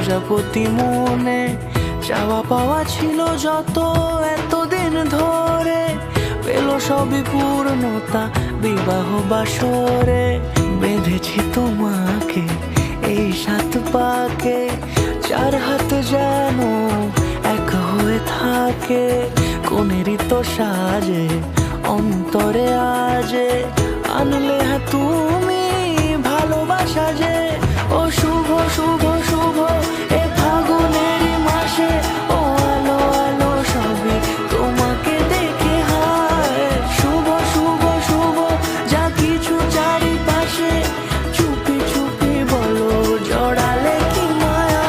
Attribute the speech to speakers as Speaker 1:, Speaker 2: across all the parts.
Speaker 1: প্রজাপতি মনে চাওয়া পাওয়া ছিল যত এতদিন ধরে, পেল সবই পূর্ণতা বিবাহ বাসরে। বেঁধেছি তোমাকে এই 7 পাকে, 4 হাত যেন এক হয়ে থাকে। কোনেরই তো সাজে অন্তরে আজে, আনলে তুমি ভালোবাসা যে। ও শুভ শুভ শুভ এ ফাগুনের মাসে, ও আলো আলো সবই তোমাকে দেখে হায়। শুভ শুভ শুভ যা কিছু চারিপাশে, চুপি চুপি বলো জড়ালে কি মায়া।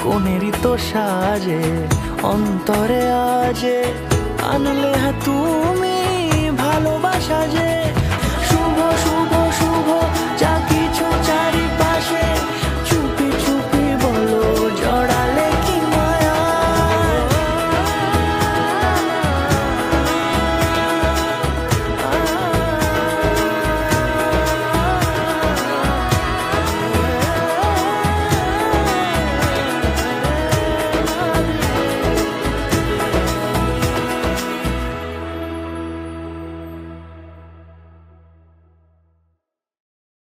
Speaker 1: কোনেরই তো সাজে অন্তরে আজে, আনলে তুমি ভালোবাসা যে।